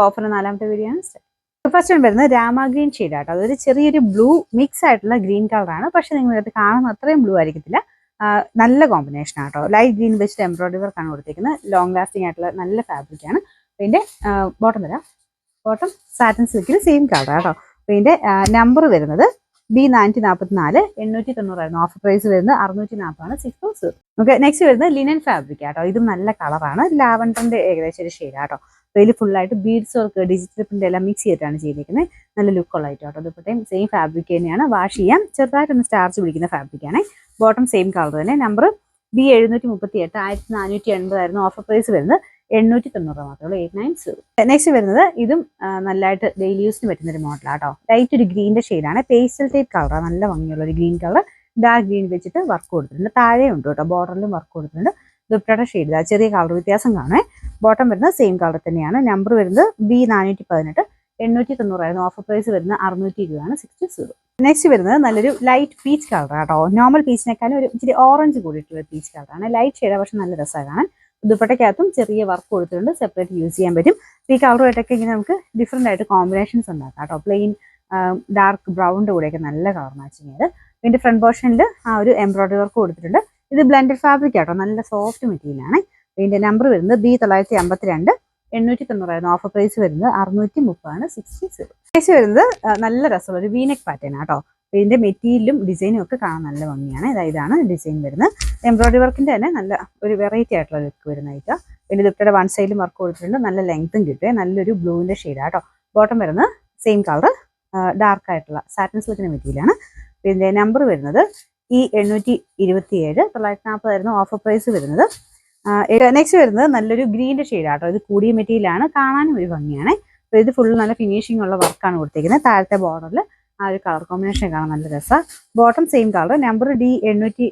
Offer നാലാമത്തെ video ആണ്. First വരുന്നത് രാമ ഗ്രീൻ ഷെയ്ഡ് ആട്ടോ. അതൊരു ചെറിയൊരു ബ്ലൂ മിക്സ് ആയിട്ടുള്ള ഗ്രീൻ കളറാണ്. പക്ഷെ നിങ്ങൾ ഇത് കാണുന്ന അത്രയും ബ്ലൂ ആയിരിക്കത്തില്ല. നല്ല കോമ്പിനേഷൻ ആട്ടോ. ലൈറ്റ് ഗ്രീൻ വെച്ചിട്ട് എംബ്രോയിഡറി വർക്കാണ് കൊടുത്തിരിക്കുന്നത്. ലോങ് ലാസ്റ്റിംഗ് ആയിട്ടുള്ള നല്ല ഫാബ്രിക് ആണ്. ഇതിന്റെ ബോട്ടം തരാം. ബോട്ടം സാറ്റൻ സിൽക്കിൽ സെയിം കളർ ആട്ടോ. ഇതിന്റെ നമ്പർ വരുന്നത് B444 890 ഓഫർ പ്രൈസ് വരുന്നത് 640 640. ഓക്കെ, നെക്സ്റ്റ് വരുന്നത് ലിനൻ ഫാബ്രിക് ആട്ടോ. ഇതും നല്ല കളറാണ്. ലാവൻഡറിന്റെ ഏകദേശം ഒരു ഷെയ്ഡ് ആട്ടോ. ഇതിൽ ഫുള്ളായിട്ട് ബീഡ്സ് വർക്ക് ഡിജിറ്റൽ പ്രിന്റ് എല്ലാം മിക്സ് ചെയ്തിട്ടാണ് ചെയ്തിരിക്കുന്നത്. നല്ല ലുക്കുള്ള ഐറ്റം ആട്ടോ. അതുപോലത്തെയും സെയിം ഫാബ്രിക് തന്നെയാണ്. വാഷ് ചെയ്യാം. ചെറുതായിട്ടൊന്ന് സ്റ്റാർച്ച് പിടിക്കുന്ന ഫാബ്രിക് ആണ്. ബോട്ടം സെയിം കളർ തന്നെ. നമ്പർ B738 1480 ഓഫർ പ്രൈസ് വരുന്നത് 890 മാത്രമേ ഉള്ളൂ. 890. നെക്സ്റ്റ് വരുന്നത് ഇതും നല്ലതായിട്ട് ഡെയിലി യൂസിന് പറ്റുന്ന ഒരു മോഡലാട്ടോ. ലൈറ്റ് ഒരു ഗ്രീനിന്റെ ഷെയ്ഡാണ്. പേസ്റ്റൽ ടൈപ്പ് കളറാണ്. നല്ല ഭംഗിയുള്ള ഒരു ഗ്രീൻ കളർ. ഡാർക്ക് ഗ്രീൻ വെച്ചിട്ട് വർക്ക് കൊടുത്തിട്ടുണ്ട്. താഴെ ഉണ്ട് കേട്ടോ. ബോർഡറിലും വർക്ക് കൊടുത്തിട്ടുണ്ട്. ദുപ്പട്ടയുടെ ഷെയ്ഡ് ചെറിയ കളർ വ്യത്യാസം കാണുമേ. ബോട്ടം വരുന്നത് സെയിം കളർ തന്നെയാണ്. നമ്പർ വരുന്നത് B418 890 ഓഫർ പ്രൈസ് വരുന്നത് 620 620. നെക്സ്റ്റ് വരുന്നത് നല്ലൊരു ലൈറ്റ് പീച്ച് കളർ ആട്ടോ. നോർമൽ പീച്ചിനേക്കാളും ഒരു ഇച്ചിരി ഓറഞ്ച് കൂടിയിട്ടുള്ള പീച്ച് കളറാണ്. ലൈറ്റ് ഷെയ്ഡ് പക്ഷെ നല്ല രസമാണ് കാണാൻ. ദുപ്പട്ടയ്ക്കകത്തും ചെറിയ വർക്ക് കൊടുത്തിട്ടുണ്ട്. സെപ്പറേറ്റ് യൂസ് ചെയ്യാൻ പറ്റും. ഈ കളറുമായിട്ടൊക്കെ ഇങ്ങനെ നമുക്ക് ഡിഫറെൻ്റ് ആയിട്ട് കോമ്പിനേഷൻസ് ഉണ്ടാക്കാം കേട്ടോ. പ്ലെയിൻ ഡാർക്ക് ബ്രൗണിൻ്റെ കൂടെയൊക്കെ നല്ല കളർ മാച്ചിങ് ചെയ്ത്. ഇതിൻ്റെ ഫ്രണ്ട് പോർഷനിൽ ആ ഒരു എംബ്രോയിഡറി വർക്ക് കൊടുത്തിട്ടുണ്ട്. ഇത് ബ്ലെൻഡഡ് ഫാബ്രിക് ആട്ടോ. നല്ല സോഫ്റ്റ് മെറ്റീരിയലാണ്. ഇതിൻ്റെ നമ്പർ വരുന്നത് B952 890 ഓഫർ പ്രൈസ് വരുന്നത് 630 660. നെക്സ്റ്റ് വരുന്നത് നല്ല രസമുള്ള ഒരു വീനെക്ക് പാറ്റേൺ ആട്ടോ. ഇതിന്റെ മെറ്റീരിയലും ഡിസൈനും ഒക്കെ കാണാൻ നല്ല ഭംഗിയാണ്. ഇതാണ് ഡിസൈൻ വരുന്നത്. എംബ്രോയിഡറി വർക്കിന്റെ തന്നെ നല്ല ഒരു വെറൈറ്റി ആയിട്ടുള്ള ലുക്ക് വരുന്ന ഐറ്റം. പിന്നെ ദുപ്പട്ടയുടെ വൺ സൈഡിലും വർക്ക് കൊടുത്തിട്ടുണ്ട്. നല്ല ലെങ്ത്തും കിട്ടുക. നല്ലൊരു ബ്ലൂവിന്റെ ഷെയ്ഡ് ആട്ടോ. ബോട്ടം വരുന്നത് സെയിം കളർ ഡാർക്ക് ആയിട്ടുള്ള സാറ്റിൻ സിൽക്കിന്റെ മെറ്റീരിയലാണ്. പിന്നെ നമ്പർ വരുന്നത് E827 940 ഓഫർ പ്രൈസ് വരുന്നത്. നെക്സ്റ്റ് വരുന്നത് നല്ലൊരു ഗ്രീനിന്റെ ഷെയ്ഡ് ആട്ടോ. ഇത് കൂടിയ മെറ്റീരിയലാണ്. കാണാനും ഒരു ഭംഗിയാണ്. അപ്പോൾ ഇത് ഫുൾ നല്ല ഫിനിഷിംഗ് ഉള്ള വർക്കാണ് കൊടുത്തിരിക്കുന്നത്. താഴത്തെ ബോർഡറിൽ ആ ഒരു കളർ കോമ്പിനേഷൻ കാണാൻ നല്ല രസമാണ്. Bottom same colour. Number D896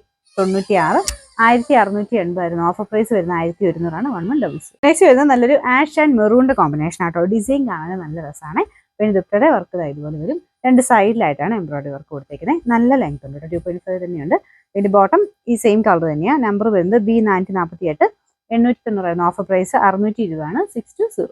1680 offer price വരുന്ന 1100 1100. നെക്സ്റ്റ് വരുന്നത് നല്ലൊരു ആഷ് ആൻഡ് മെറൂണിന്റെ കോമ്പിനേഷൻ ആട്ടോ. ഡിസൈൻ കാണാൻ നല്ല രസമാണ്. പിന്നെ ദുപ്പട്ടയുടെ വർക്ക് ഇതുപോലെ വരും. രണ്ട് സൈഡിലായിട്ടാണ് എംബ്രോയിഡറി വർക്ക് കൊടുത്തേക്കുന്നത്. നല്ല ലെങ്ത് ഉണ്ട്. 2.5 തന്നെയുണ്ട്. ഇതിന്റെ ബോട്ടം ഈ സെയിം കളർ തന്നെയാണ്. നമ്പർ വരുന്നത് B448 890 ഓഫർ പ്രൈസ് 620 620.